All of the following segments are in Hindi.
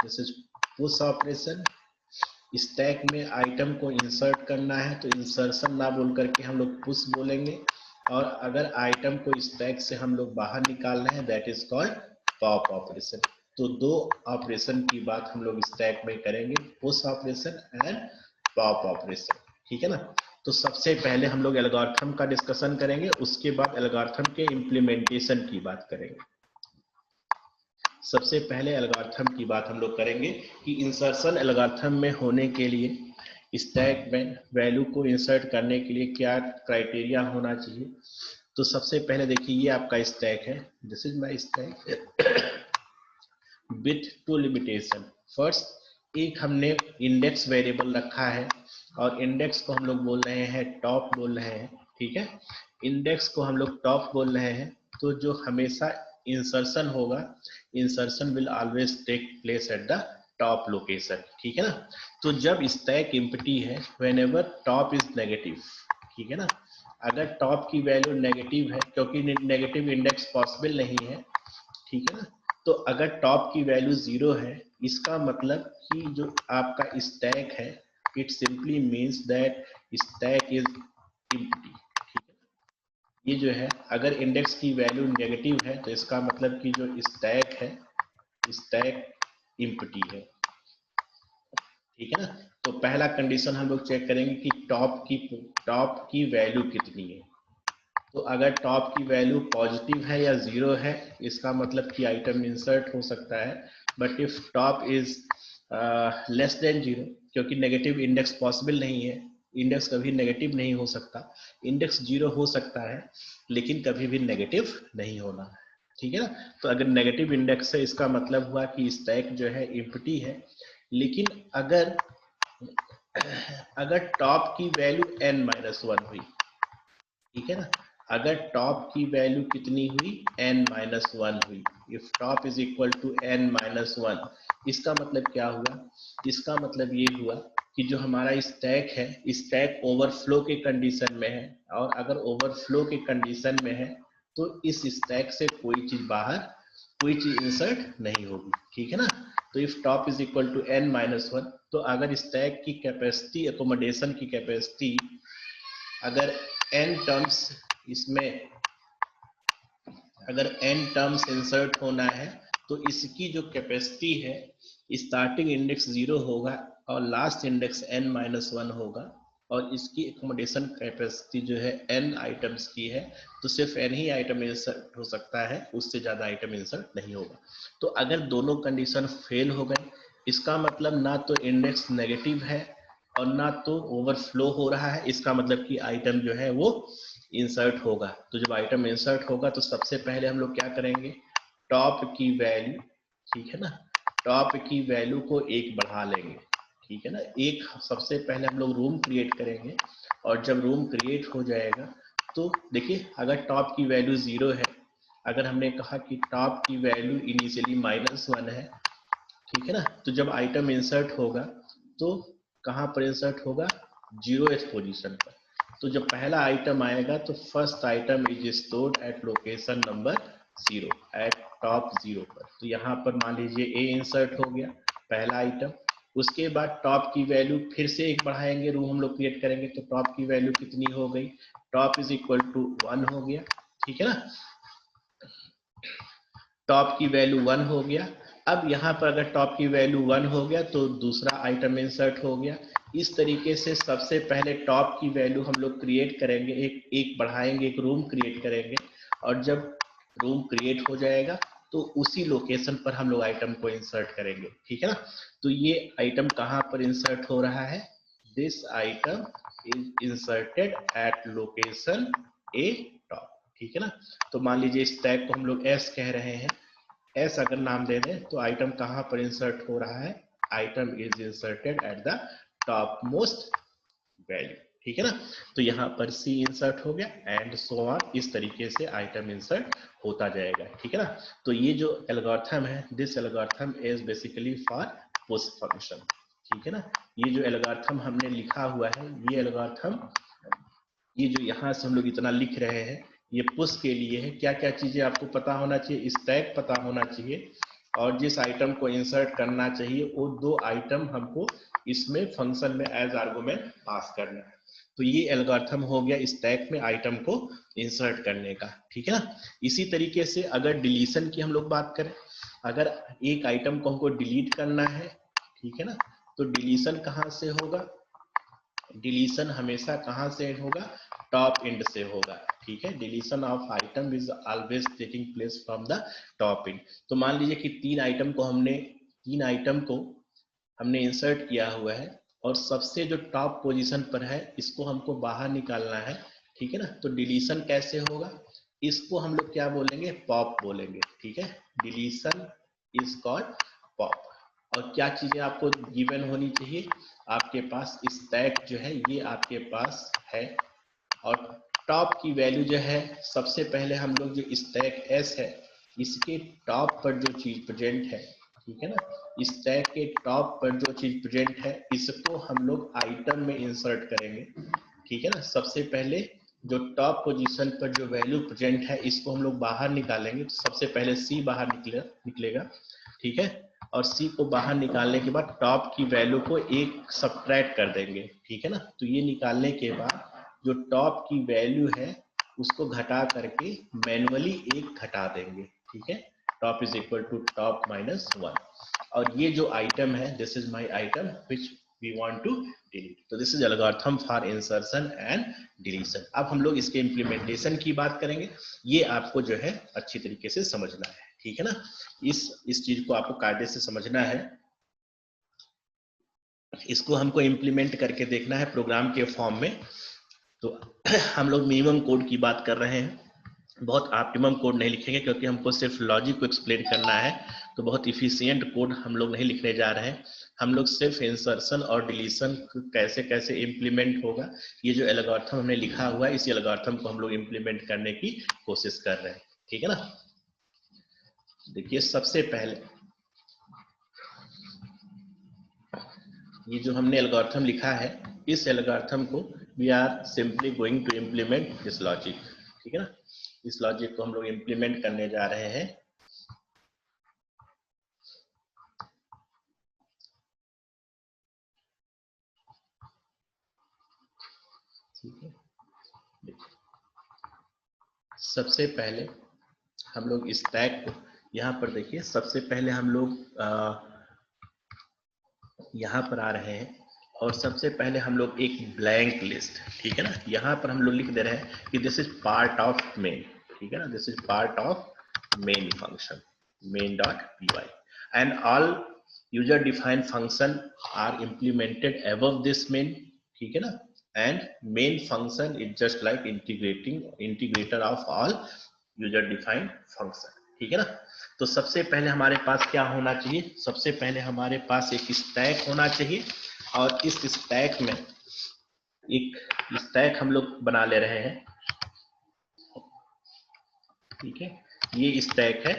This is push operation. Stack में आइटम को इंसर्ट करना है तो इंसर्शन ना बोल करके हम लोग पुश बोलेंगे, और अगर आइटम को स्टैक से हम लोग बाहर निकालना है that is called pop operation. तो दो ऑपरेशन की बात हम लोग स्टैक में करेंगे, push operation and pop operation, ठीक है ना। तो सबसे पहले हम लोग एल्गोरिथम का डिस्कशन करेंगे, उसके बाद एल्गोरिथम के इम्प्लीमेंटेशन की बात करेंगे। सबसे पहले एल्गोरिथम की बात हम लोग करेंगे कि इंसर्शन एल्गोरिथम में होने के लिए स्टैक में वैल्यू को इंसर्ट करने के लिए क्या क्राइटेरिया होना चाहिए। तो सबसे पहले देखिए ये आपका स्टैक है, this is my stack with to limitation. First एक हमने इंडेक्स वेरिएबल रखा है और इंडेक्स को हम लोग बोल रहे हैं टॉप बोल रहे हैं, ठीक है। इंडेक्स को हम लोग टॉप बोल रहे हैं, तो जो हमेशा इंसर्शन होगा, insertion will always take place at the top location, ठीक है ना। तो जब स्टैक एम्प्टी है व्हेनेवर टॉप इज नेगेटिव, ठीक है ना। अगर टॉप की वैल्यू नेगेटिव है, क्योंकि नेगेटिव इंडेक्स पॉसिबल नहीं है, ठीक है ना। तो अगर टॉप की वैल्यू 0 है, इसका मतलब कि जो आपका स्टैक है it simply means that stack is empty, ठीक है। ये जो है अगर इंडेक्स की वैल्यू नेगेटिव है तो इसका मतलब कि जो स्टैक है स्टैक एम्प्टी है, ठीक है ना। तो पहला कंडीशन हम लोग चेक करेंगे कि टॉप की वैल्यू कितनी है। तो अगर टॉप की वैल्यू पॉजिटिव है या 0 है, इसका मतलब कि आइटम इंसर्ट हो सकता है। But if top is less than 0, क्योंकि नेगेटिव इंडेक्स पॉसिबल नहीं है, इंडेक्स कभी नेगेटिव नहीं हो सकता। इंडेक्स 0 हो सकता है लेकिन कभी भी नेगेटिव नहीं होना, ठीक है ना। तो अगर नेगेटिव इंडेक्स है इसका मतलब हुआ कि स्टैक जो है एम्प्टी है। लेकिन अगर टॉप की वैल्यू n-1 हुई, ठीक है ना। अगर टॉप की वैल्यू कितनी हुई n-1 हुई, if top is equal to n-1, इसका मतलब क्या हुआ, इसका मतलब ये हुआ कि जो हमारा स्टैक है स्टैक ओवरफ्लो के कंडीशन में है, और अगर ओवरफ्लो के कंडीशन में है तो इस स्टैक से कोई चीज बाहर, कोई चीज इंसर्ट नहीं होगी, ठीक है ना। तो if top is equal to n-1, तो अगर स्टैक की कैपेसिटी, एकोमोडेशन की कैपेसिटी अगर n टर्म्स, इसमें अगर n टर्म्स इंसर्ट होना है तो इसकी जो कैपेसिटी है स्टार्टिंग इंडेक्स 0 होगा और लास्ट इंडेक्स n-1 होगा, और इसकी एकोमोडेशन कैपेसिटी जो है n आइटम्स की है, तो सिर्फ n ही आइटम इंसर्ट हो सकता है, उससे ज्यादा आइटम इंसर्ट नहीं होगा। तो अगर दोनों कंडीशन फेल हो गए, इसका मतलब ना तो इंडेक्स नेगेटिव है और ना तो ओवरफ्लो हो रहा है, इसका मतलब कि आइटम जो है वो इंसर्ट होगा। तो जब आइटम इंसर्ट होगा तो सबसे पहले हम लोग क्या करेंगे, टॉप की वैल्यू, ठीक है ना, टॉप की वैल्यू को 1 बढ़ा लेंगे, ठीक है ना। एक सबसे पहले हम लोग रूम क्रिएट करेंगे, और जब रूम क्रिएट हो जाएगा तो देखिए अगर टॉप की वैल्यू 0 है, अगर हमने कहा कि टॉप की वैल्यू इनिशियली -1 है, ठीक है ना, तो जब आइटम इंसर्ट होगा तो कहां पर इंसर्ट होगा, 0th पोजीशन पर। तो जब पहला आइटम आएगा तो first item is stored at location number 0 eight top 0 पर। तो यहाँ पर मान लीजिए ए इंसर्ट हो गया पहला आइटम, उसके बाद टॉप की वैल्यू फिर से 1 बढ़ाएंगे, रूम हम लोग क्रिएट करेंगे, तो टॉप की वैल्यू कितनी हो गई, टॉप इज इक्वल टू 1 हो गया, ठीक है ना। टॉप की वैल्यू 1 हो गया। अब यहाँ पर अगर टॉप की वैल्यू 1 हो गया तो दूसरा आइटम इंसर्ट हो गया। इस तरीके से सबसे पहले टॉप की वैल्यू हम लोग क्रिएट करेंगे, एक बढ़ाएंगे, एक रूम क्रिएट करेंगे, और जब रूम क्रिएट हो जाएगा तो उसी लोकेशन पर हम लोग आइटम को इंसर्ट करेंगे, ठीक है ना। तो ये आइटम कहाँ पर इंसर्ट हो रहा है, this item is inserted at location a top, ठीक है ना। तो मान लीजिए इस टैग को हम लोग एस कह रहे हैं, एस अगर नाम दे दें तो आइटम कहां पर इंसर्ट हो रहा है, item is inserted eight the top most value, ठीक है ना। तो यहाँ पर सी इंसर्ट हो गया एंड सो ऑन, इस तरीके से आइटम इंसर्ट होता जाएगा, ठीक है ना। तो ये जो एल्गोरिथम है, this algorithm is basically for push function, ठीक है ना। ये जो एल्गोरिथम हमने लिखा हुआ है, ये एल्गोरिथम, ये जो यहाँ से हम लोग इतना लिख रहे हैं ये पुश के लिए है। क्या क्या चीजें आपको पता होना चाहिए, स्टैक पता होना चाहिए, और जिस आइटम को इंसर्ट करना चाहिए वो 2 आइटम हमको इसमें फंक्शन में एज आर्गुमेंट पास करना है। तो ये एल्गोरिथम हो गया स्टैक में आइटम को इंसर्ट करने का, ठीक है ना। इसी तरीके से अगर डिलीशन की हम लोग बात करें, अगर एक आइटम को हमको डिलीट करना है, ठीक है ना, तो डिलीशन कहाँ से होगा, डिलीशन हमेशा कहाँ से होगा, टॉप एंड से होगा, ठीक है। Deletion of item is always taking place from the top and. तो मान लीजिए कि 3 आइटम को हमने इंसर्ट किया हुआ है और सबसे जो टॉप पोजीशन पर है इसको हमको बाहर निकालना है, ठीक है ना। तो डिलीशन कैसे होगा, इसको हम लोग क्या बोलेंगे, पॉप बोलेंगे, ठीक है। Deletion is called pop. और क्या चीजें आपको गिवन होनी चाहिए, आपके पास स्टैक जो है ये आपके पास है और टॉप की वैल्यू जो है, सबसे पहले हम लोग जो स्टैक एस है इसके टॉप पर जो चीज प्रेजेंट है, ठीक है ना, स्टैक के टॉप पर जो चीज प्रेजेंट है इसको हम लोग आइटम में इंसर्ट करेंगे, ठीक है ना। सबसे पहले जो टॉप पोजीशन पर जो वैल्यू प्रेजेंट है इसको हम लोग बाहर निकालेंगे। तो सबसे पहले सी बाहर निकलेगा, ठीक है। और सी को बाहर निकालने के बाद टॉप की वैल्यू को 1 सब्ट्रैक्ट कर देंगे, ठीक है ना। तो ये निकालने के बाद जो टॉप की वैल्यू है उसको घटा करके मैनुअली 1 घटा देंगे, ठीक है। Top is equal to top minus 1। और ये जो आइटम है, this is my item which we want to delete. तो this is algorithm for insertion and deletion. अब हम लोग इसके इम्प्लीमेंटेशन की बात करेंगे। ये आपको जो है अच्छी तरीके से समझना है, ठीक है ना। इस चीज को आपको कायदे से समझना है, इसको हमको इम्प्लीमेंट करके देखना है प्रोग्राम के फॉर्म में। तो हम लोग मिनिमम कोड की बात कर रहे हैं, बहुत ऑप्टिमम कोड नहीं लिखेंगे क्योंकि हमको सिर्फ लॉजिक को एक्सप्लेन करना है। तो बहुत इफिशिएंट कोड हम लोग नहीं लिखने जा रहे हैं, हम लोग सिर्फ इंसर्शन और डिलीशन कैसे कैसे इम्प्लीमेंट होगा, ये जो एल्गोरिथम हमने लिखा हुआ है इसी एल्गोरिथम को हम लोग इम्प्लीमेंट करने की कोशिश कर रहे हैं, ठीक है ना। देखिए सबसे पहले ये जो हमने एल्गोरिथम लिखा है, इस एल्गोरिथम को we are simply going to implement this logic, ठीक है ना। इस लॉजिक को हम लोग इम्प्लीमेंट करने जा रहे हैं। ठीक है, सबसे पहले हम लोग स्टैक को यहाँ पर देखिए, सबसे पहले हम लोग यहाँ पर आ रहे हैं और सबसे पहले हम लोग एक ब्लैंक लिस्ट, ठीक है ना, यहाँ पर हम लोग लिख दे रहे हैं कि this is part of main, ठीक है ना, this is part of main function main dot py and all user defined function are implemented above this main, ठीक है ना। and main function is just like integrator of all user defined function, ठीक है ना। तो सबसे पहले हमारे पास क्या होना चाहिए, सबसे पहले हमारे पास एक स्टैक होना चाहिए और इस स्टैक में एक स्टैक हम लोग बना ले रहे हैं, ठीक है। ये स्टैक है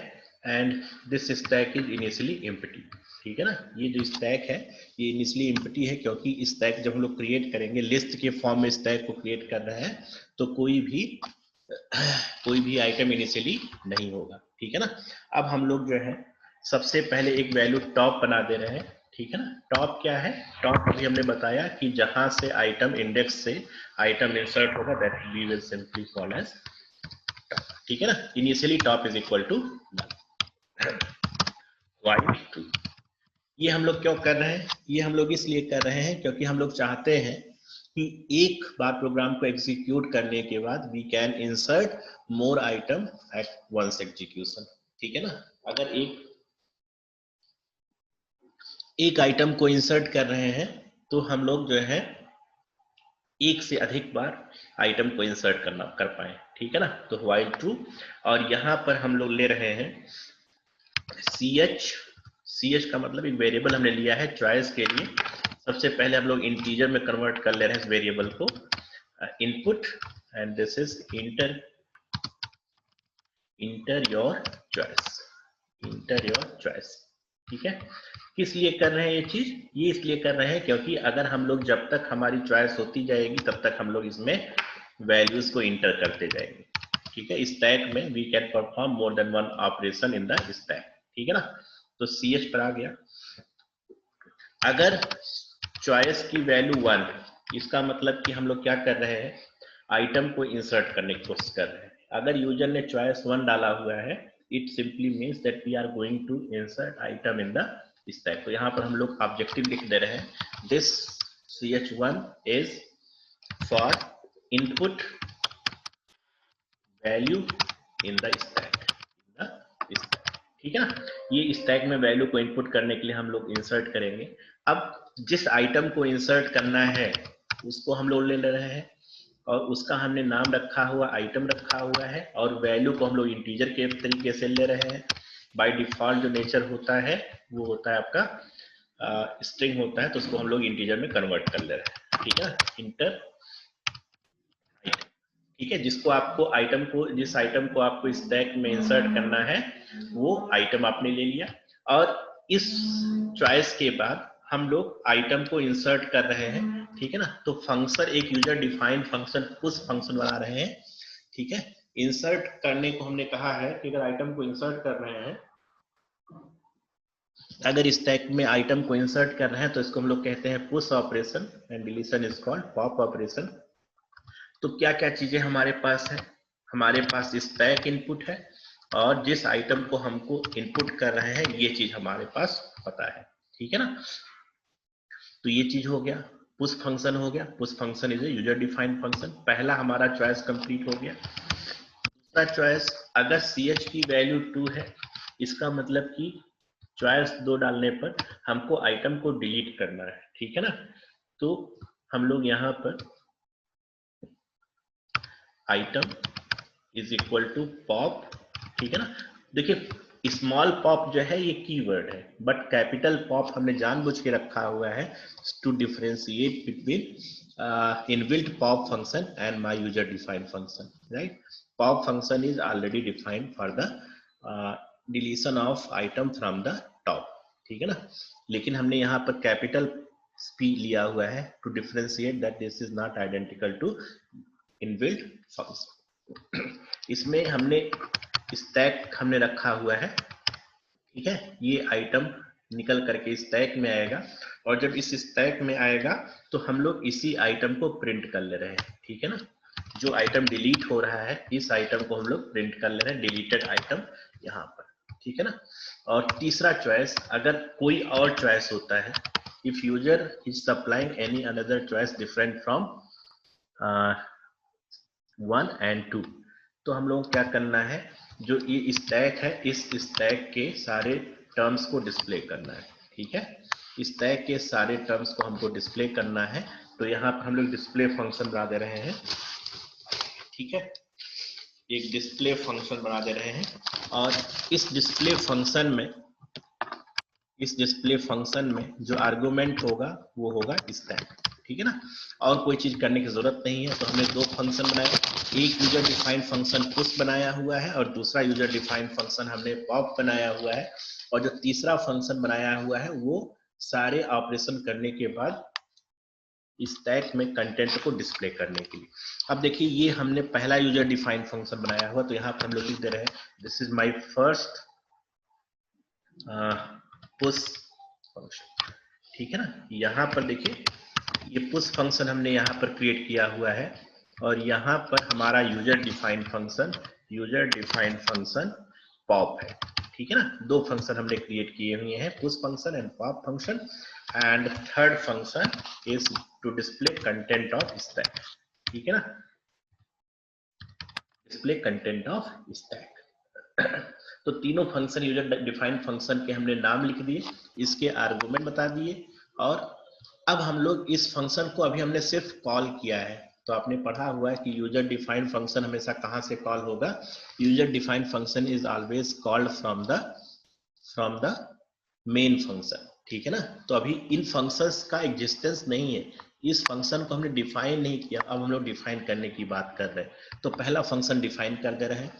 and this stack is initially empty, ठीक है ना। ये जो स्टैक है ये इनिशियली एम्प्टी है क्योंकि स्टैक जब हम लोग क्रिएट करेंगे, लिस्ट के फॉर्म में स्टैक को क्रिएट कर रहे हैं तो कोई भी आइटम इनिशियली नहीं होगा, ठीक है ना। अब हम लोग जो है सबसे पहले एक वैल्यू टॉप बना दे रहे हैं, ठीक है ना। टॉप क्या है, टॉप अभी हमने बताया कि जहां से आइटम इंडेक्स से आइटम इंसर्ट होगा that we will simply call as, ठीक है ना। Initially top is equal to while true. ये हम लोग क्यों कर रहे हैं, ये हम लोग इसलिए कर रहे हैं क्योंकि हम लोग चाहते हैं कि एक बार प्रोग्राम को एग्जीक्यूट करने के बाद we can insert more item at once execution, ठीक है ना। अगर एक आइटम को इंसर्ट कर रहे हैं तो हम लोग जो है एक से अधिक बार आइटम को इंसर्ट कर पाए, ठीक है ना। तो व्हाइल ट्रू, और यहाँ पर हम लोग ले रहे हैं ch का मतलब एक वेरिएबल हमने लिया है चॉइस के लिए। सबसे पहले हम लोग इंटीजर में कन्वर्ट कर ले रहे हैं इस वेरिएबल को, input and this is inter your choice, ठीक है। किस लिए कर रहे हैं ये चीज, ये इसलिए कर रहे हैं क्योंकि अगर हम लोग जब तक हमारी चॉइस होती जाएगी तब तक हम लोग इसमें वैल्यूज को इंटर करते जाएंगे, ठीक है। स्टैक में we can perform more than one operation in the stack, ठीक है ना। तो CH पर आ गया। अगर चॉइस की वैल्यू 1, इसका मतलब कि हम लोग क्या कर रहे हैं, आइटम को इंसर्ट करने की कोशिश कर रहे हैं। अगर यूजर ने चॉइस 1 डाला हुआ है, it simply means that we are going to insert item in the stack. तो यहाँ पर हम लोग ऑब्जेक्टिव लिख दे रहे हैं, this CH1 is for input value in the stack, ठीक है ना। ये स्टैक में वैल्यू को इनपुट करने के लिए हम लोग इंसर्ट करेंगे। अब जिस आइटम को इंसर्ट करना है उसको हम लोग ले रहे हैं, और उसका हमने नाम रखा हुआ, आइटम रखा हुआ है, और वैल्यू को हम लोग इंटीजर के तरीके से ले रहे हैं। बाय डिफॉल्ट जो नेचर होता है वो होता है आपका स्ट्रिंग होता है, तो उसको हम लोग इंटीजर में कन्वर्ट कर ले रहे हैं, ठीक है। इंटर आइटम, ठीक है, जिसको आपको आइटम को, जिस आइटम को आपको स्टैक में इंसर्ट करना है वो आइटम आपने ले लिया। और इस चॉइस के बाद हम लोग आइटम को इंसर्ट कर रहे हैं, ठीक है ना। तो फंक्शन, एक user defined function, push function बना रहे हैं, ठीक है। इंसर्ट करने को हमने कहा है कि अगर आइटम को इंसर्ट कर रहे हैं, अगर स्टैक में आइटम को इंसर्ट कर रहे हैं तो इसको हम लोग कहते हैं push operation, and deletion is called pop operation. तो क्या क्या चीजें हमारे पास है, हमारे पास स्टैक इनपुट है, और जिस आइटम को हमको इनपुट कर रहे हैं ये चीज हमारे पास पता है, ठीक है ना। तो ये चीज हो गया, पुश फंक्शन हो गया। Push function is a user defined function. पहला हमारा चॉइस कंप्लीट हो गया। दूसरा चॉइस, अगर CH की वैल्यू 2 है, इसका मतलब कि चॉइस 2 डालने पर हमको आइटम को डिलीट करना है, ठीक है ना। तो हम लोग यहाँ पर item is equal to pop, ठीक है ना। देखिए स्मॉल पॉप जो है ये कीवर्ड है, बट कैपिटल पॉप हमने जानबूझ के रखा हुआ है to differentiate between inbuilt pop function and my user defined function, right. Pop function is already defined for the deletion of item from the top, ठीक है ना। लेकिन हमने यहाँ पर कैपिटल P लिया हुआ है to differentiate that this is not identical to inbuilt function. इसमें हमने स्टैक हमने रखा हुआ है, ठीक है। ये आइटम निकल करके स्टैक में आएगा, और जब इस स्टैक में आएगा तो हम लोग इसी आइटम को प्रिंट कर ले रहे हैं, ठीक है ना। जो आइटम डिलीट हो रहा है इस आइटम को हम लोग प्रिंट कर ले रहे हैं, डिलीटेड आइटम यहाँ पर, ठीक है ना। और तीसरा चॉइस, अगर कोई और चॉइस होता है, if user is supplying any another choice different from 1 and 2, तो हम लोग क्या करना है, जो ये स्टैक है इस स्टैक के सारे टर्म्स को डिस्प्ले करना है, ठीक है। स्टैक के सारे टर्म्स को हमको डिस्प्ले करना है, तो यहाँ पर हम लोग डिस्प्ले फंक्शन बना दे रहे हैं, ठीक है। एक डिस्प्ले फंक्शन बना दे रहे हैं, और इस डिस्प्ले फंक्शन में जो आर्गुमेंट होगा वो होगा स्टैक, ठीक है ना। और कोई चीज करने की जरूरत नहीं है। तो हमने दो फंक्शन बनाए, एक यूजर डिफाइंड फंक्शन पुश बनाया हुआ है, और दूसरा यूजर डिफाइंड फंक्शन हमने पॉप बनाया हुआ है, और जो तीसरा फंक्शन बनाया हुआ है वो सारे ऑपरेशन करने के बाद स्टैक में कंटेंट को डिस्प्ले करने के लिए। अब देखिए ये हमने पहला यूजर डिफाइंड फंक्शन बनाया हुआ, तो यहाँ पर हम लोग लिख दे रहे हैं this is my first push function, ठीक है ना। यहाँ पर देखिए ये पुश फंक्शन हमने यहाँ पर क्रिएट किया हुआ है, और यहाँ पर हमारा यूजर डिफाइंड फंक्शन पॉप है, ठीक है ना। दो फंक्शन हमने क्रिएट किए हुए हैं, push function and pop function, and third function is to display content of stack, ठीक है ना, डिस्प्ले कंटेंट ऑफ स्टैक। तो तीनों फंक्शन यूजर डिफाइंड फंक्शन के हमने नाम लिख दिए, इसके आर्गुमेंट बता दिए, और अब हम लोग इस फंक्शन को अभी हमने सिर्फ कॉल किया है। तो आपने पढ़ा हुआ है कि यूजर डिफाइंड फंक्शन हमेशा कहां से कॉल होगा, user defined function is always called from the main function, ठीक है ना। तो अभी इन फंक्शंस का एग्जिस्टेंस नहीं है, इस फंक्शन को हमने डिफाइन नहीं किया, अब हम लोग डिफाइन करने की बात कर रहे हैं। तो पहला फंक्शन डिफाइन कर दे रहे हैं,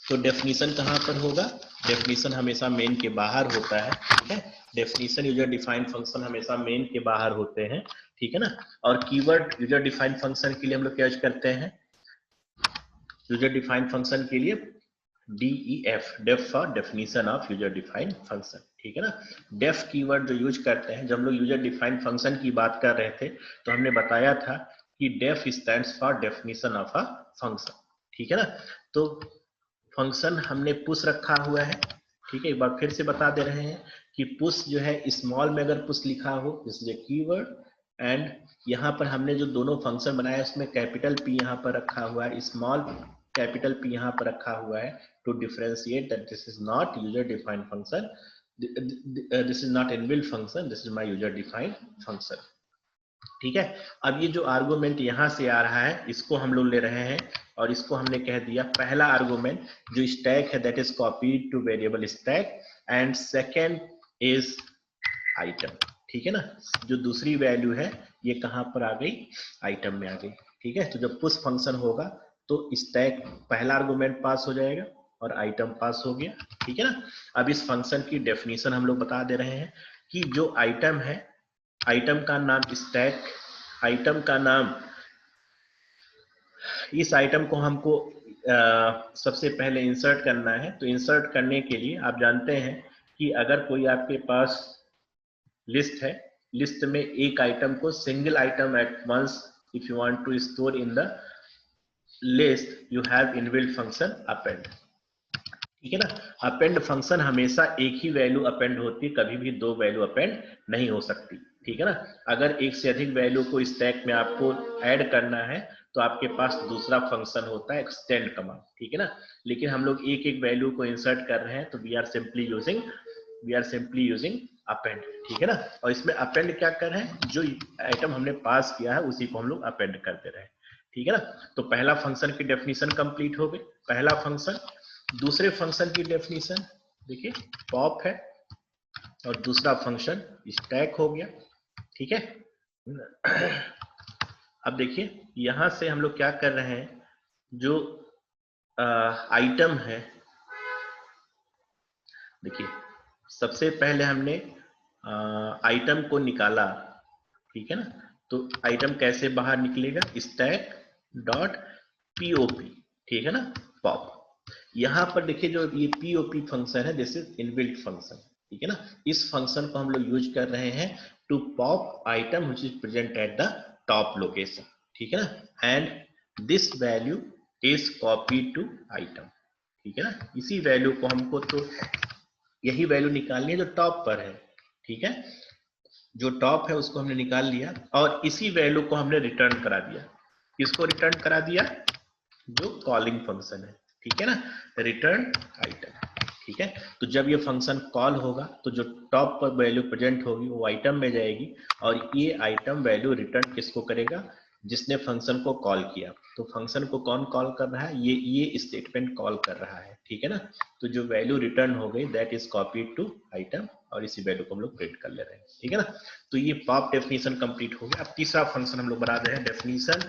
तो डेफिनेशन कहां पर होगा, डेफिनेशन हमेशा मेन के बाहर होता है, ठीक है। डेफिनेशन यूजर डिफाइंड फंक्शन हमेशा मेन के बाहर होते हैं, ठीक है ना। और कीवर्ड यूजर डिफाइंड फंक्शन के लिए हम लोग क्या यूज करते हैं, यूजर डिफाइंड फंक्शन के लिए DEF, def for definition of user defined function, ठीक है ना। डेफ कीवर्ड जो यूज करते हैं, जब हम लोग यूजर डिफाइंड फंक्शन की बात कर रहे थे तो हमने बताया था कि def stands for definition of a function, ठीक है ना। तो फंक्शन हमने पुश रखा हुआ है, ठीक है। एक बार फिर से बता दे रहे हैं कि पुश जो है स्मॉल में अगर पुश लिखा हो this is a keyword, and यहाँ पर हमने जो दोनों फंक्शन बनाया उसमें कैपिटल पी यहाँ पर रखा हुआ है, स्मॉल कैपिटल पी यहाँ पर रखा हुआ है to differentiate that this is not user defined function, this is not inbuilt function, this is my user defined function, ठीक है। अब ये जो आर्गुमेंट यहाँ से आ रहा है इसको हम लोग ले रहे हैं और इसको हमने कह दिया पहला आर्गुमेंट जो स्टैक है that is copied two variable stack, and second is item, ठीक है ना। जो दूसरी वैल्यू है ये कहां पर आ गई, आइटम में आ गई, ठीक है। तो जब पुश फंक्शन होगा तो स्टैक पहला आर्गुमेंट पास हो जाएगा और आइटम पास हो गया, ठीक है ना। अब इस फंक्शन की डेफिनेशन हम लोग बता दे रहे हैं कि जो आइटम है, आइटम का नाम स्टैक, आइटम का नाम, इस आइटम को हमको सबसे पहले इंसर्ट करना है। तो इंसर्ट करने के लिए आप जानते हैं कि अगर कोई आपके पास लिस्ट है, लिस्ट में एक आइटम को single item at once if you want to store in the list you have inbuilt function append, ठीक है ना। अपेंड फंक्शन हमेशा एक ही वैल्यू अपेंड होती है, कभी भी दो वैल्यू अपेंड नहीं हो सकती, ठीक है ना। अगर एक से अधिक वैल्यू को स्टैक में आपको ऐड करना है तो आपके पास दूसरा फंक्शन होता है एक्सटेंड कमांड, ठीक है ना। लेकिन हम लोग एक एक वैल्यू को इंसर्ट कर रहे हैं तो we are simply using append, ठीक है ना। और इसमें अपेंड क्या कर रहे हैं, जो आइटम हमने पास किया है उसी को हम लोग अपेंड करते रहे, ठीक है ना। तो पहला फंक्शन की डेफिनेशन कंप्लीट हो गई, पहला फंक्शन। दूसरे फंक्शन की डेफिनेशन देखिए पॉप है और दूसरा फंक्शन स्टैक हो गया, ठीक है। अब देखिए यहां से हम लोग क्या कर रहे हैं, जो आइटम है, देखिए सबसे पहले हमने आइटम को निकाला, ठीक है ना। तो आइटम कैसे बाहर निकलेगा, स्टैक डॉट पीओपी, ठीक है ना, पॉप। यहां पर देखिए जो ये पीओपी फंक्शन है दिस इज इनबिल्ट फंक्शन, ठीक है ना। इस फंक्शन को हम लोग यूज कर रहे हैं to pop item which is present at the top location, ठीक है ना, and this value is copied to item, ठीक है ना। इसी वैल्यू को हमको तो यही वैल्यू निकालनी है जो टॉप पर है, ठीक है। जो टॉप है उसको हमने निकाल लिया और इसी वैल्यू को हमने रिटर्न करा दिया, किसको रिटर्न करा दिया, जो कॉलिंग फंक्शन है, ठीक है ना, रिटर्न आइटम, ठीक है। तो जब ये फंक्शन कॉल होगा तो जो टॉप पर वैल्यू प्रेजेंट होगी वो आइटम में जाएगी और ये आइटम वैल्यू रिटर्न किसको करेगा, जिसने फंक्शन को कॉल किया। तो फंक्शन को कौन कॉल कर रहा है, ये स्टेटमेंट कॉल कर रहा है, ठीक है ना। तो जो वैल्यू रिटर्न हो गई that is copied to item और इसी वैल्यू को हम लोग प्रिंट कर ले रहे हैं, ठीक है ना। तो ये पॉप डेफिनेशन कंप्लीट हो गया। अब तीसरा फंक्शन हम लोग बना रहे हैं डेफिनेशन,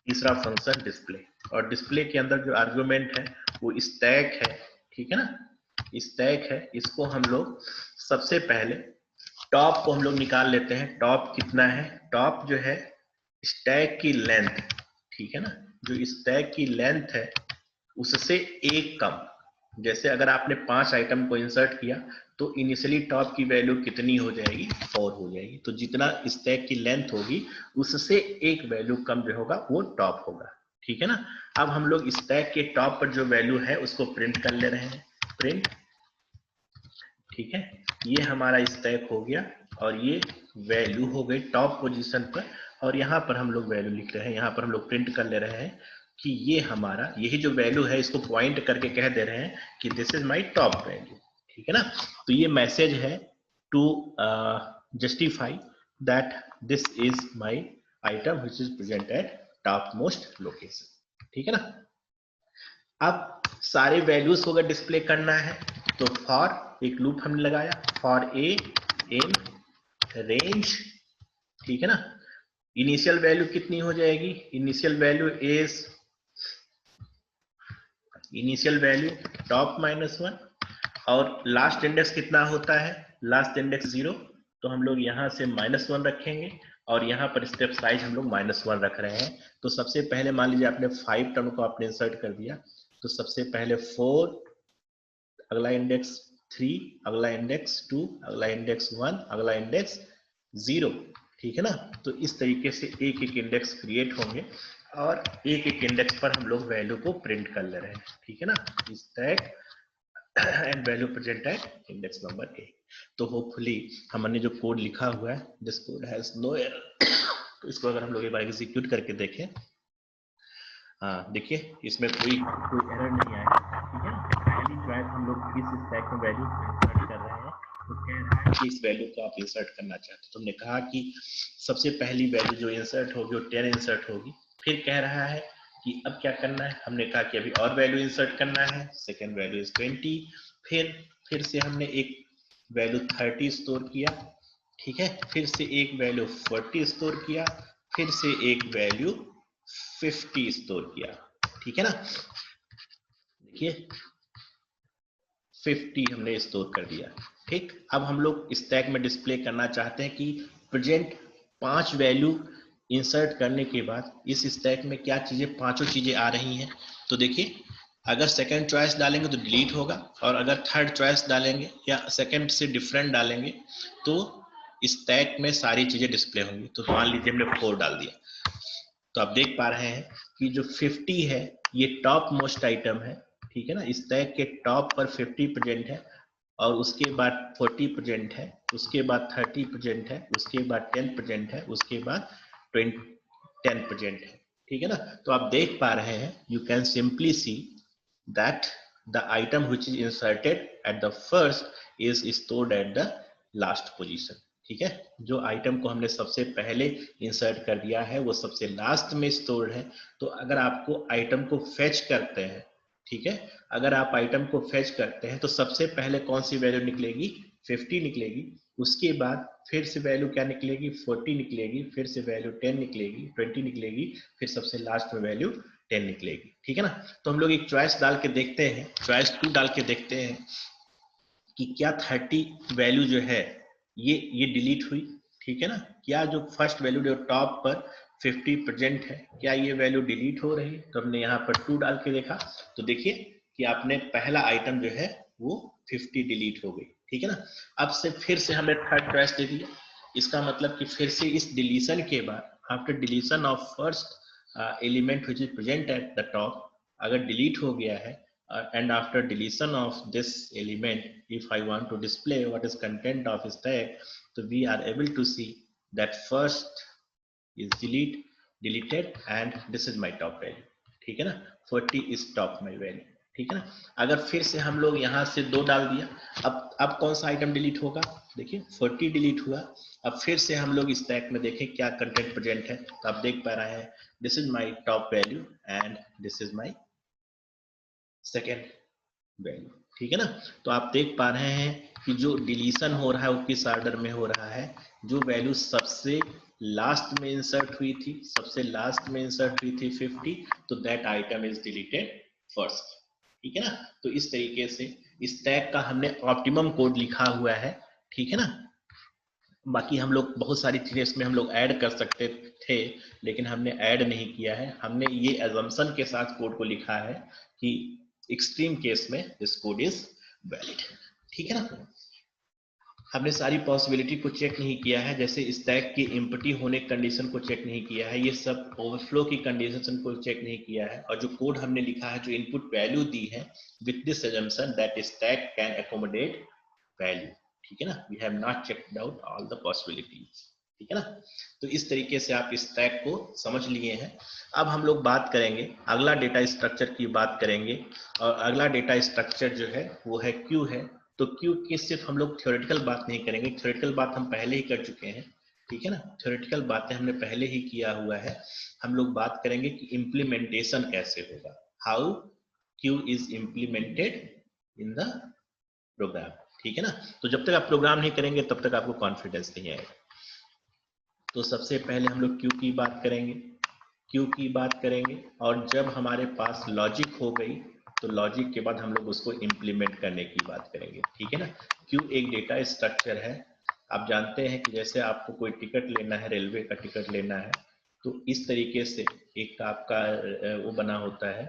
तीसरा फंक्शन डिस्प्ले, और डिस्प्ले के अंदर जो आर्गुमेंट है वो स्टैक है, ठीक है ना, स्टैक है। इसको हम लोग सबसे पहले टॉप को हम लोग निकाल लेते हैं, टॉप कितना है, टॉप जो है स्टैक की लेंथ, ठीक है ना, जो स्टैक की लेंथ है उससे एक कम। जैसे अगर आपने 5 आइटम को इंसर्ट किया तो इनिशियली टॉप की वैल्यू कितनी हो जाएगी, 4 हो जाएगी। तो जितना स्टैक की लेंथ होगी उससे एक वैल्यू कम जो होगा वो टॉप होगा, ठीक है ना। अब हम लोग स्टैक के टॉप पर जो वैल्यू है उसको प्रिंट कर ले रहे हैं, प्रिंट, ठीक है। ये हमारा स्टैक हो गया और ये वैल्यू हो गई टॉप पोजीशन पर, और यहाँ पर हम लोग वैल्यू लिख रहे हैं, यहाँ पर हम लोग प्रिंट कर ले रहे हैं कि ये हमारा यही जो वैल्यू है इसको पॉइंट करके कह दे रहे हैं कि this is my top value, ठीक है ना। तो ये मैसेज है to justify that this is my item which is present at top most location, ठीक है ना। अब सारे वैल्यूज को अगर डिस्प्ले करना है तो फॉर एक लूप हमने लगाया, फॉर ए इन रेंज, ठीक है ना। इनिशियल वैल्यू कितनी हो जाएगी, इनिशियल वैल्यू टॉप -1 और लास्ट इंडेक्स कितना होता है, लास्ट इंडेक्स 0। तो हम लोग यहाँ से -1 रखेंगे और यहाँ पर स्टेप साइज हम लोग -1 रख रहे हैं। तो सबसे पहले मान लीजिए आपने 5 टर्म को आपने इंसर्ट कर दिया, तो सबसे पहले 4, अगला इंडेक्स 3, अगला इंडेक्स 2, अगला इंडेक्स 1, अगला इंडेक्स 0, ठीक है ना। तो इस तरीके से एक एक इंडेक्स क्रिएट होंगे और एक एक इंडेक्स पर हम लोग वैल्यू को प्रिंट कर ले रहे हैं, ठीक है ना। Stack and value present at index number A. तो होपफुली हमने जो कोड लिखा हुआ है, this code has no error, तो इसको अगर हम लोग एक बार एग्जीक्यूट करके देखें, हाँ देखिए इसमें कोई एरर नहीं आया, ठीक है। पहली चॉइस हम लोग इस स्टैक में वैल्यू इंसर्ट कर रहे हैं, तो कह रहा है कि इस वैल्यू को आप इंसर्ट करना चाहते हैं, तो हमने कहा कि सबसे पहली वैल्यू जो इंसर्ट होगी वो 10 इंसर्ट होगी। फिर कह रहा है कि अब क्या करना है, हमने कहा कि अभी और वैल्यू इंसर्ट करना है, सेकेंड वैल्यू इज 20। फिर से हमने एक वैल्यू 30 स्टोर किया, ठीक है। फिर से एक वैल्यू 40 स्टोर किया, फिर से एक वैल्यू 50 स्टोर किया, ठीक है ना। देखिए 50 हमने स्टोर कर दिया, ठीक। अब हम लोग स्टैक में डिस्प्ले करना चाहते हैं कि प्रेजेंट 5 वैल्यू इंसर्ट करने के बाद इस स्टैक में क्या चीजें, पांचों चीजें आ रही हैं। तो देखिए अगर सेकंड चॉइस डालेंगे तो डिलीट होगा, और अगर थर्ड चॉइस डालेंगे या सेकंड से डिफरेंट डालेंगे तो स्टैक में सारी चीजें डिस्प्ले होंगी। तो मान लीजिए हमने 4 डाल दिया, तो आप देख पा रहे हैं कि जो 50 है ये टॉप मोस्ट आइटम है, ठीक है ना। स्टैक के टॉप पर 50 प्रेजेंट है, और उसके बाद 40 प्रेजेंट है, उसके बाद 30 प्रेजेंट है, उसके बाद 10 प्रेजेंट है, उसके बाद 10 प्रेजेंट है, ठीक है ना। तो आप देख पा रहे हैं, you can simply see that the item which is inserted at the first is stored at the last position, ठीक है। जो आइटम को हमने सबसे पहले इंसर्ट कर दिया है वो सबसे लास्ट में स्टोर्ड है। तो अगर आपको आइटम को फेच करते हैं, ठीक है, अगर आप आइटम को फेच करते हैं तो सबसे पहले कौन सी वैल्यू निकलेगी, 50 निकलेगी। उसके बाद फिर से वैल्यू क्या निकलेगी, 40 निकलेगी, फिर से वैल्यू 10 निकलेगी, 20 निकलेगी, फिर सबसे लास्ट में वैल्यू 10 निकलेगी, ठीक है ना। तो हम लोग एक चॉइस डाल के देखते हैं, चॉइस 2 डाल के देखते हैं कि क्या 30 वैल्यू जो है ये डिलीट हुई, ठीक है ना। क्या जो फर्स्ट वैल्यू जो टॉप पर 50 प्रेजेंट है, क्या ये वैल्यू डिलीट हो रही है। तो हमने यहाँ पर 2 डाल के देखा, तो देखिए कि आपने पहला आइटम जो है वो 50 डिलीट हो गई, ठीक है ना। अब से फिर से हमें थर्ड चॉइस दे दिया, इसका मतलब कि फिर से इस डिलीशन के बाद, after deletion of first element which is present at the top, अगर डिलीट हो गया है, and after deletion of this element, if I want to display what is content of stack, so we are able to see that first is deleted and this is my top value, ठीक है ना। 40 is top my value, ठीक है ना। अगर फिर से हम लोग यहाँ से 2 डाल दिया, अब कौन सा आइटम डिलीट होगा, देखिए 40 डिलीट हुआ। अब फिर से हम लोग स्टैक में देखें क्या कंटेंट प्रेजेंट है, तो आप देख पा रहे हैं this is my top value and this is my second value, ठीक है ना। तो आप देख पा रहे हैं कि जो डिलीशन हो रहा है वो किस ऑर्डर में हो रहा है, जो वैल्यू सबसे लास्ट में इंसर्ट हुई थी, सबसे लास्ट में इंसर्ट हुई थी 50, तो that item is deleted first, ठीक है ना। तो इस तरीके से स्टैक का हमने ऑप्टिमम कोड लिखा हुआ है, ठीक है ना। बाकी हम लोग बहुत सारी चीजें इसमें हम लोग ऐड कर सकते थे, लेकिन हमने ऐड नहीं किया है। हमने ये एजम्पशन के साथ कोड को लिखा है कि एक्सट्रीम केस में दिस कोड इज वैलिड, ठीक है ना। हमने सारी पॉसिबिलिटी को चेक नहीं किया है, जैसे स्टैक की एम्प्टी होने कंडीशन को चेक नहीं किया है, ये सब ओवरफ्लो की कंडीशन को चेक नहीं किया है। और जो कोड हमने लिखा है, जो इनपुट वैल्यू दी है, with this assumption that stack can accommodate value, ठीक है ना। We have not checked out all the possibilities, ठीक है ना। तो इस तरीके से आप स्टैक को समझ लिए हैं। अब हम लोग बात करेंगे, अगला डेटा स्ट्रक्चर की बात करेंगे, और अगला डेटा स्ट्रक्चर जो है वो है क्यू है। तो क्यू की सिर्फ हम लोग थ्योरेटिकल बात नहीं करेंगे, थ्योरेटिकल बात हम पहले ही कर चुके हैं, ठीक है ना। थ्योरेटिकल बातें हमने पहले ही किया हुआ है। हम लोग बात करेंगे कि इम्प्लीमेंटेशन कैसे होगा, how queue is implemented in the program, ठीक है ना। तो जब तक आप प्रोग्राम नहीं करेंगे तब तक आपको कॉन्फिडेंस नहीं आएगा। तो सबसे पहले हम लोग क्यू की बात करेंगे, क्यू की बात करेंगे, और जब हमारे पास लॉजिक हो गई तो लॉजिक के बाद हम लोग उसको इम्प्लीमेंट करने की बात करेंगे, ठीक है ना। क्यू एक डेटा स्ट्रक्चर है। आप जानते हैं कि जैसे आपको कोई टिकट लेना है, रेलवे का टिकट लेना है, तो इस तरीके से एक आपका वो बना होता है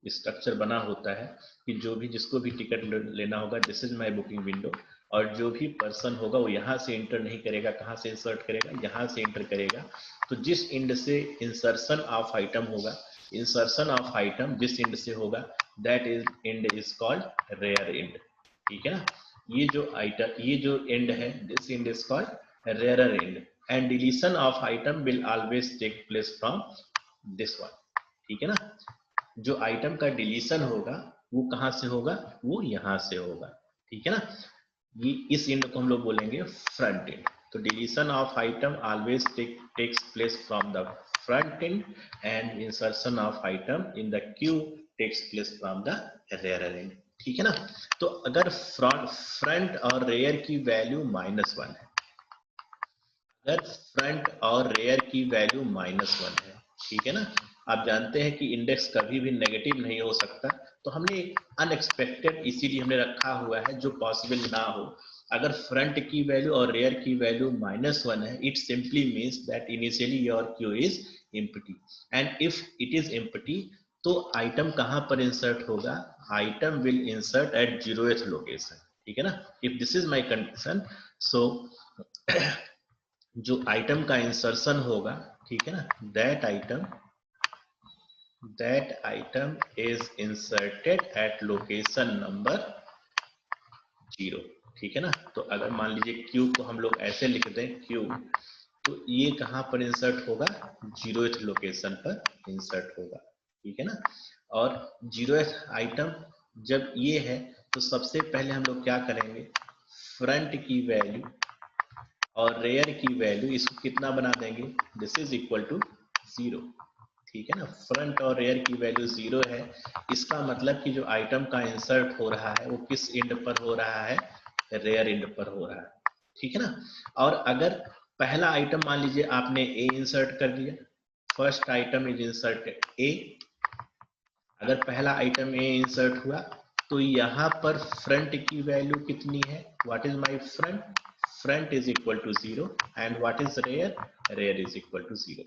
स्ट्रक्चर बना होता है कि जो भी जिसको भी टिकट लेना होगा, this is my booking window, और जो भी पर्सन होगा वो यहाँ से इंटर नहीं करेगा, कहाँ से इंसर्ट करेगा, यहाँ से इंटर करेगा। तो जिस एंड से इंसर्शन ऑफ आइटम होगा, इंसर्शन ऑफ आइटम जिस एंड से होगा, that is end is called rear end. ठीक है ना, ये जो आइटम, ये जो एंड है, this end is called rear end, and deletion of item will always take place from this one. ठीक है ना, जो आइटम का डिलीशन होगा वो कहाँ से होगा, वो यहाँ से होगा। ठीक है ना, ये इस एंड को हम लोग बोलेंगे फ्रंट एंड। तो deletion of item always takes place from the front end, and insertion of item in the queue takes place from the rear end. ठीक है ना, तो अगर फ्रंट और रेयर की वैल्यू -1 है, अगर फ्रंट और रेयर की वैल्यू -1 है, ठीक है ना, आप जानते हैं कि इंडेक्स कभी भी नेगेटिव नहीं हो सकता, तो हमने एक अनएक्सपेक्टेड इसीलिए हमने रखा हुआ है जो पॉसिबल ना हो। अगर फ्रंट की वैल्यू और रेयर की वैल्यू -1 है, it simply means that initially your queue is empty, and if it is empty तो आइटम कहां पर इंसर्ट होगा, item will insert at 0th location. ठीक है ना, if this is my condition, so जो आइटम का इंसर्शन होगा, ठीक है ना, that item is inserted at location number 0। ठीक है ना, तो अगर मान लीजिए क्यू को हम लोग ऐसे लिख दें क्यू, तो ये कहां पर इंसर्ट होगा, 0th लोकेशन पर इंसर्ट होगा। ठीक है ना, और 0th आइटम जब ये है तो सबसे पहले हम लोग क्या करेंगे, फ्रंट की वैल्यू और रेयर की वैल्यू इसको कितना बना देंगे, दिस इज इक्वल टू 0। ठीक है ना, फ्रंट और रेयर की वैल्यू 0 है, इसका मतलब कि जो आइटम का इंसर्ट हो रहा है वो किस एंड पर हो रहा है, रेयर एंड पर हो रहा है। ठीक है ना, और अगर पहला आइटम मान लीजिए आपने ए इंसर्ट कर दिया, फर्स्ट आइटम इज इंसर्टेड ए, अगर पहला आइटम ए इंसर्ट हुआ तो यहाँ पर फ्रंट की वैल्यू कितनी है, what is my front, front is equal to 0, and what is rear, rear is equal to 0।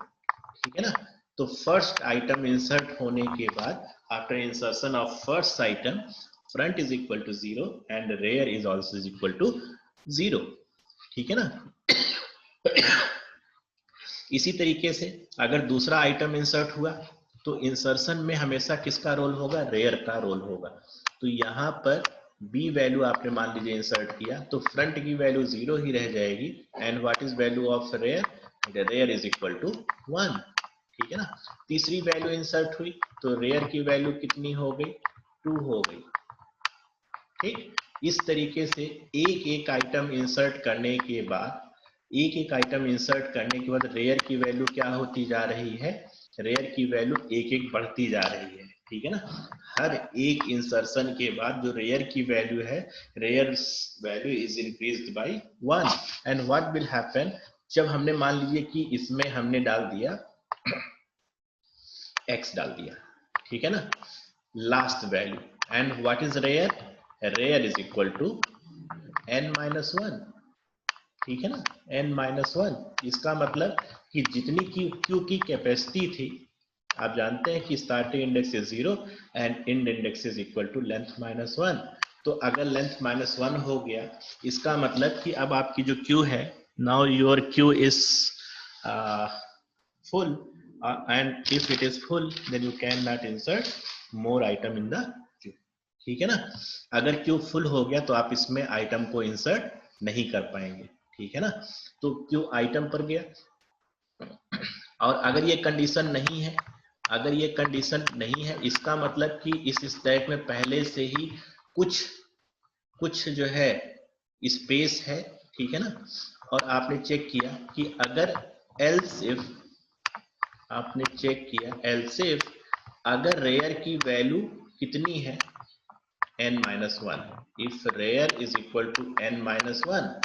ठीक है ना, तो फर्स्ट आइटम इंसर्ट होने के बाद, after insertion of first item, front is equal to 0 and rear is also is equal to 0। ठीक है ना, इसी तरीके से अगर दूसरा आइटम इंसर्ट हुआ तो इंसर्शन में हमेशा किसका रोल होगा, रेयर का रोल होगा। तो यहाँ पर बी वैल्यू आपने मान लीजिए इंसर्ट किया तो फ्रंट की वैल्यू 0 ही रह जाएगी, and what is value of rear, rear is equal to 1। ठीक है ना, तीसरी वैल्यू इंसर्ट हुई तो रेयर की वैल्यू कितनी हो गई, 2 हो गई। ठीक, इस तरीके से एक एक आइटम इंसर्ट करने के बाद, एक एक आइटम इंसर्ट करने के बाद रेयर की वैल्यू क्या होती जा रही है, रेयर की वैल्यू एक एक बढ़ती जा रही है। ठीक है ना, हर एक इंसर्शन के बाद जो रेयर की वैल्यू है, rear value is increased by 1, and what will happen, जब हमने मान लीजिए कि इसमें हमने डाल दिया x डाल दिया, ठीक है ना, last value, and what is rear, rear is equal to n-1। ठीक है ना, n-1, इसका मतलब कि जितनी की क्यू की कैपेसिटी थी, आप जानते हैं कि starting index is 0 and end index is equal to length -1। तो अगर लेंथ -1 हो गया, इसका मतलब कि अब आपकी जो क्यू है, now your queue is full, and if it is full then you cannot insert more item in the queue। ठीक है ना, अगर क्यू फुल हो गया तो आप इसमें आइटम को इंसर्ट नहीं कर पाएंगे। ठीक है ना, तो क्यू आइटम पर गया, और अगर ये कंडीशन नहीं है, अगर ये कंडीशन नहीं है, इसका मतलब कि इस स्टैक में पहले से ही कुछ जो है स्पेस है। ठीक है ना, और आपने चेक किया कि अगर एल्स इफ, आपने चेक किया एल्स इफ, अगर रेयर की वैल्यू कितनी है, n-1, if rear is equal to n-1,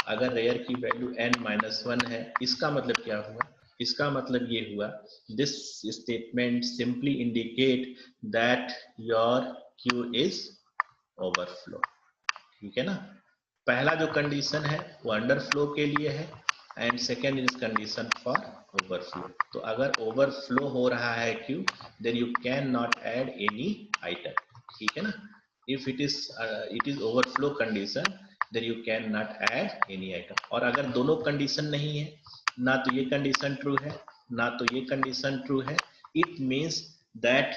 अगर रेयर की वैल्यू n-1 है, इसका मतलब क्या हुआ, इसका मतलब ये हुआ, this statement simply indicate that your queue is overflow. ठीक है ना, पहला जो कंडीशन है वो अंडरफ्लो के लिए है, and second is condition for overflow. तो अगर ओवरफ्लो हो रहा है queue, then you can not add any item, ठीक है ना। If it is overflow condition, then you can not add any item. और अगर दोनों कंडीशन नहीं है, ना तो ये कंडीशन ट्रू है ना तो ये कंडीशन ट्रू है, it means that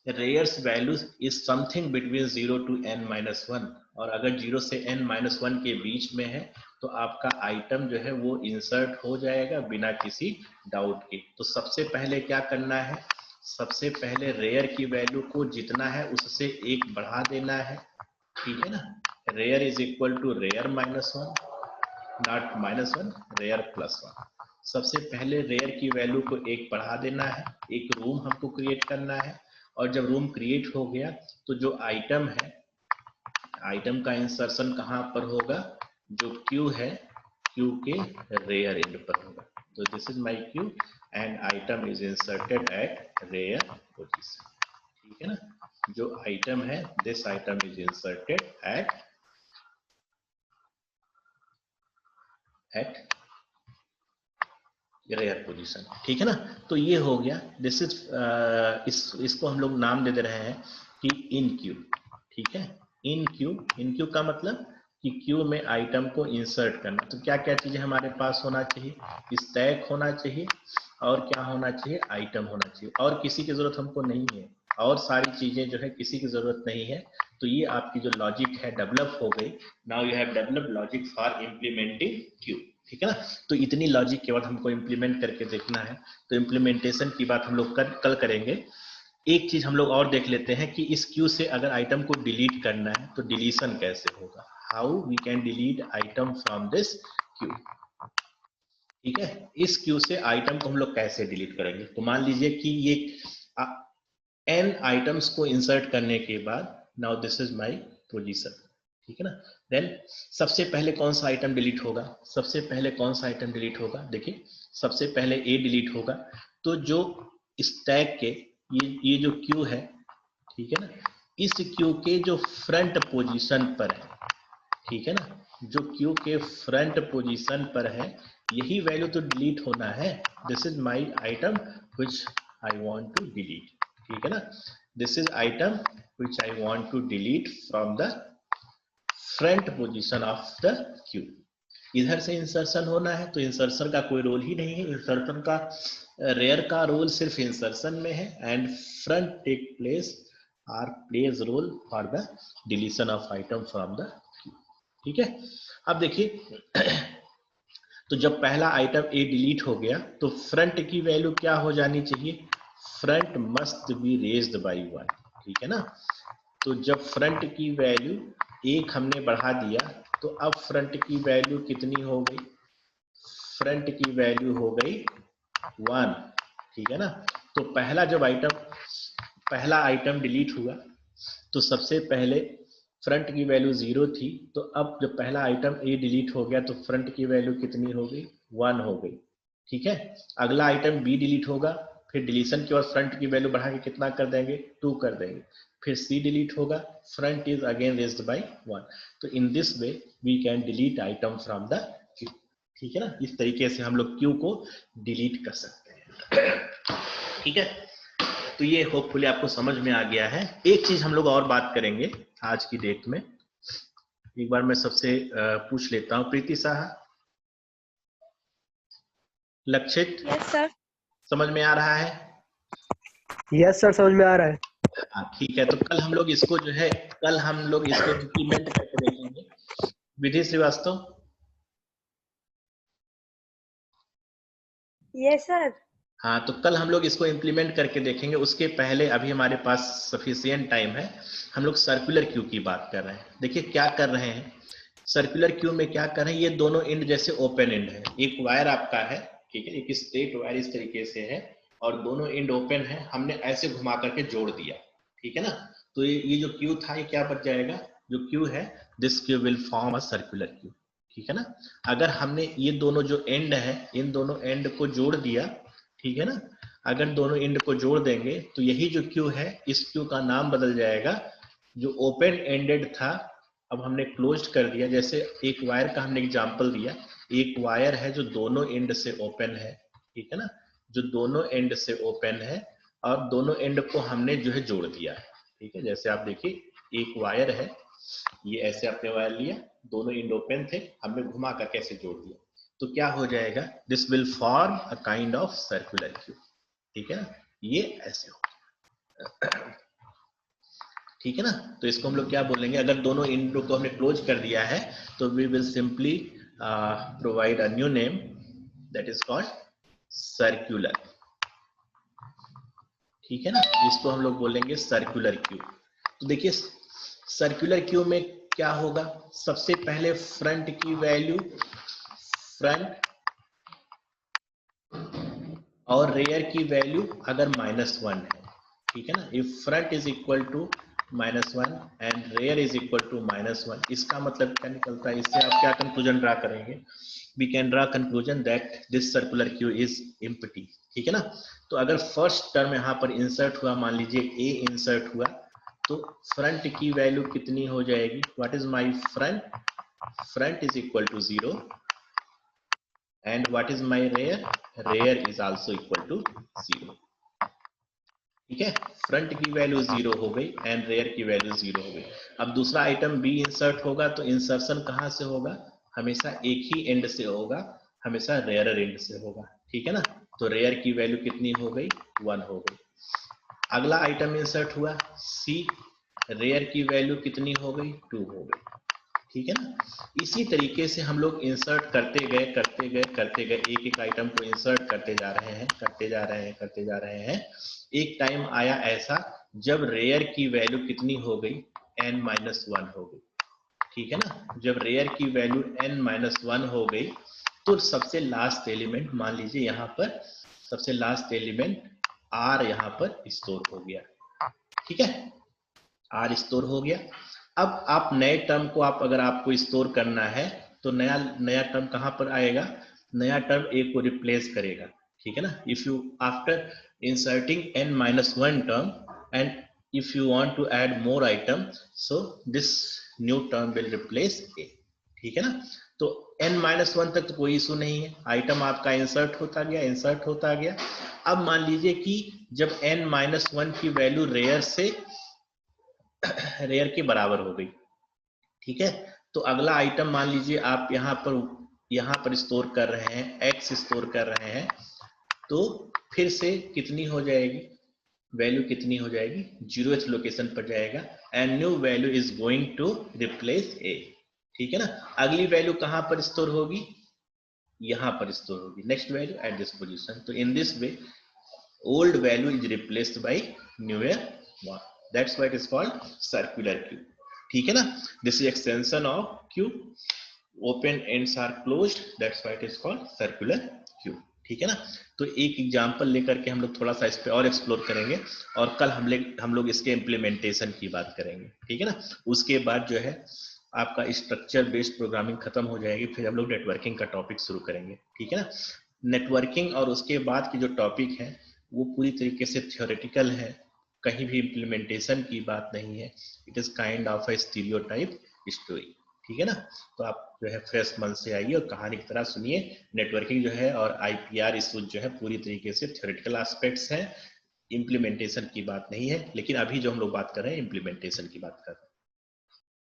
rares value is something between 0 to n-1। और अगर 0 से n-1 के बीच में है तो आपका आइटम जो है वो इंसर्ट हो जाएगा बिना किसी डाउट के। तो सबसे पहले क्या करना है, सबसे पहले रेयर की वैल्यू को जितना है उससे एक बढ़ा देना है, ठीक है ना। Rear is equal to rear -1, not -1, rear +1। सबसे पहले रेयर की वैल्यू को एक बढ़ा देना है, एक रूम हमको क्रिएट करना है। और जब रूम क्रिएट हो गया तो जो आइटम है, आइटम का इंसर्शन कहाँ पर होगा, जो क्यू है क्यू के रेयर एंड पर होगा। तो this is my queue and item is inserted at rear position, ठीक है ना। जो आइटम है, this item is inserted at rear position, ठीक है ना। तो ये हो गया, दिस इज इसको हम लोग नाम दे दे रहे हैं कि इन क्यू, ठीक है। इन क्यू का मतलब कि क्यू में आइटम को इंसर्ट करना। तो क्या क्या चीजें हमारे पास होना चाहिए, स्टैक होना चाहिए और क्या होना चाहिए, आइटम होना चाहिए। और किसी की जरूरत हमको नहीं है, और सारी चीजें जो है किसी की जरूरत नहीं है। तो ये आपकी जो लॉजिक है डेवलप हो गई। Now you have develop logic for implementing Q, ठीक है ना। तो इतनी लॉजिक के बाद हमको इम्प्लीमेंट करके देखना है। तो इम्प्लीमेंटेशन की बात हम लोग कल करेंगे। एक चीज हम लोग और देख लेते हैं कि इस क्यू से अगर आइटम को डिलीट करना है तो डिलीशन कैसे होगा, how we can delete item from this queue, ठीक है। इस क्यू से आइटम को हम लोग कैसे डिलीट करेंगे। तो मान लीजिए कि ये n आइटम्स को इंसर्ट करने के बाद, now this is my position, ठीक है ना। देन सबसे पहले कौन सा आइटम डिलीट होगा, सबसे पहले कौन सा आइटम डिलीट होगा, देखिए सबसे पहले ए डिलीट होगा। तो जो स्टैक के ये जो क्यू है, ठीक है ना, इस क्यू के जो फ्रंट पोजीशन पर है, ठीक है ना, जो क्यू के फ्रंट पोजीशन पर है, यही वैल्यू तो डिलीट होना है। This is my item which I want to delete, ठीक है ना। This is item which I want to delete from the front position of the queue. इधर से इंसर्शन होना है तो इंसर्शन का कोई रोल ही नहीं है। इंसर्शन का रेयर का रोल सिर्फ इंसर्शन में है and front take place or plays role for the deletion of item from the queue, ठीक है। अब देखिए तो जब पहला आइटम ए डिलीट हो गया तो फ्रंट की वैल्यू क्या हो जानी चाहिए, front must be raised by 1, ठीक है ना। तो जब फ्रंट की वैल्यू एक हमने बढ़ा दिया तो अब फ्रंट की वैल्यू कितनी हो गई, फ्रंट की वैल्यू हो गई 1, ठीक है ना। तो पहला आइटम डिलीट हुआ तो सबसे पहले फ्रंट की वैल्यू 0 थी। तो अब जब पहला आइटम ए डिलीट हो गया तो फ्रंट की वैल्यू कितनी हो गई, 1 हो गई, ठीक है। अगला आइटम बी डिलीट होगा, फिर डिलीशन के बाद फ्रंट की वैल्यू बढ़ा के कितना कर देंगे, 2 कर देंगे। फिर सी डिलीट होगा, front is again raised by 1। तो in this way we can delete item from the queue, ठीक है ना। इस तरीके से हम लोग क्यू को डिलीट कर सकते हैं, ठीक है। तो ये होपफुली आपको समझ में आ गया है। एक चीज हम लोग और बात करेंगे आज की डेट में। एक बार मैं सबसे पूछ लेता हूँ, प्रीति साहा, लक्षित, यस सर, समझ में आ रहा है? यस सर, समझ में आ रहा है। हाँ ठीक है। तो कल हम लोग इसको जो है, कल हम लोग इसको इम्प्लीमेंट करके देखेंगे। विधि श्रीवास्तव, यस सर। हाँ तो कल हम लोग इसको इम्प्लीमेंट करके देखेंगे। उसके पहले अभी हमारे पास सफिशिएंट टाइम है, हम लोग सर्कुलर क्यू की बात कर रहे हैं। देखिए क्या कर रहे हैं, सर्कुलर क्यू में क्या कर रहे हैं, ये दोनों एंड जैसे ओपन एंड है, एक वायर आपका है, ठीक है, एक स्ट्रेट वायर इस तरीके से है और दोनों एंड ओपन है, हमने ऐसे घुमा करके जोड़ दिया, ठीक है ना। तो ये जो क्यू था ये क्या बच जाएगा, जो क्यू है, this Q will form a circular queue, ठीक है ना। अगर हमने ये दोनों जो एंड है, इन दोनों एंड को जोड़ दिया, ठीक है ना, अगर दोनों एंड को जोड़ देंगे तो यही जो क्यू है, इस क्यू का नाम बदल जाएगा। जो ओपन एंडेड था अब हमने क्लोज्ड कर दिया। जैसे एक वायर का हमने एग्जांपल दिया एक वायर है जो दोनों एंड से ओपन है, ठीक है ना, जो दोनों एंड से ओपन है और दोनों एंड को हमने जो है जोड़ दिया है, ठीक है। जैसे आप देखिए एक वायर है, ये ऐसे आपने वायर लिया, दोनों एंड ओपन थे, हमने घुमा कर कैसे जोड़ दिया, तो क्या हो जाएगा, this will form a kind of circular cube, ठीक है ना, ये ऐसे हो, ठीक है ना। तो इसको हम लोग क्या बोलेंगे, अगर दोनों एंड को हमने क्लोज कर दिया है तो we will simply provide a new name that is called circular, ठीक है ना, इसको हम लोग बोलेंगे सर्कुलर क्यूब। तो देखिए सर्कुलर क्यूब में क्या होगा, सबसे पहले फ्रंट की वैल्यू, फ्रंट और रेयर की वैल्यू अगर -1 है, ठीक है ना, if front is equal to -1 and rear is equal to -1, इसका मतलब क्या निकलता है, इससे आप क्या कंक्लूजन ड्रा करेंगे, we can draw conclusion that this circular queue is empty, ठीक है ना। तो अगर फर्स्ट टर्म यहाँ पर इंसर्ट हुआ, मान लीजिए ए इंसर्ट हुआ, तो फ्रंट की वैल्यू कितनी हो जाएगी, what is my front, front is equal to 0 and what is my rear, rear is also equal to 0, ठीक है, फ्रंट की वैल्यू 0 हो गई एंड रेयर की वैल्यू 0 हो गई। अब दूसरा आइटम बी इंसर्ट होगा, तो इंसर्शन कहां से होगा, हमेशा एक ही एंड से होगा, हमेशा रेयर एंड से होगा, ठीक है ना। तो रेयर की वैल्यू कितनी हो गई, 1 हो गई। अगला आइटम इंसर्ट हुआ सी, रेयर की वैल्यू कितनी हो गई, 2 हो गई, ठीक है ना। इसी तरीके से हम लोग इंसर्ट करते गए करते गए करते गए, एक एक आइटम को इंसर्ट करते जा रहे हैं करते जा रहे हैं करते जा रहे हैं। एक टाइम आया ऐसा जब रेयर की वैल्यू कितनी हो गई, n-1 हो गई, ठीक है ना। जब रेयर की वैल्यू n-1 हो गई तो सबसे लास्ट एलिमेंट, मान लीजिए यहाँ पर सबसे लास्ट एलिमेंट r यहाँ पर स्टोर हो गया, ठीक है, r स्टोर हो गया। अब आप नए टर्म को अगर आपको स्टोर करना है तो नया टर्म कहां पर आएगा, नया टर्म ए को रिप्लेस करेगा, ठीक है ना। If you after inserting n-1 term and if you want to add more item, so this new term will replace a, ठीक है ना। तो n-1 तक तो कोई इशू नहीं है, आइटम आपका इंसर्ट होता गया। अब मान लीजिए कि जब n-1 की वैल्यू रेयर के बराबर हो गई, ठीक है, तो अगला आइटम मान लीजिए आप यहाँ पर स्टोर कर रहे हैं, x स्टोर कर रहे हैं, तो फिर से कितनी हो जाएगी, वैल्यू कितनी हो जाएगी, 0th लोकेशन पर जाएगा and new value is going to replace a, ठीक है ना। अगली वैल्यू कहां पर स्टोर होगी, यहां पर स्टोर होगी, next value at this position. तो in this way old value is replaced by newer one, that's why it is called circular cube, ठीक है ना। this is extension of cube, open ends are closed, that's why it is called circular cube, ठीक है ना। तो एक एग्जांपल लेकर के हम लोग थोड़ा सा इस पे और एक्सप्लोर करेंगे और कल हम लोग इसके इम्प्लीमेंटेशन की बात करेंगे, ठीक है ना। उसके बाद जो है आपका स्ट्रक्चर बेस्ड प्रोग्रामिंग खत्म हो जाएगी, फिर हम लोग नेटवर्किंग का टॉपिक शुरू करेंगे, ठीक है ना। नेटवर्किंग और उसके बाद की जो टॉपिक है वो पूरी तरीके से थ्योरेटिकल है, कहीं भी इम्प्लीमेंटेशन की बात नहीं है, it is kind of a stereotype story, ठीक है ना। तो आप जो है फ्रेश मन से आइए और कहानी की तरह सुनिए। नेटवर्किंग जो है और आईपीआर इशूज जो है पूरी तरीके से थ्योरेटिकल एस्पेक्ट्स हैं, इम्प्लीमेंटेशन की बात नहीं है, लेकिन अभी जो हम लोग बात कर रहे हैं इम्प्लीमेंटेशन की बात कर रहे हैं।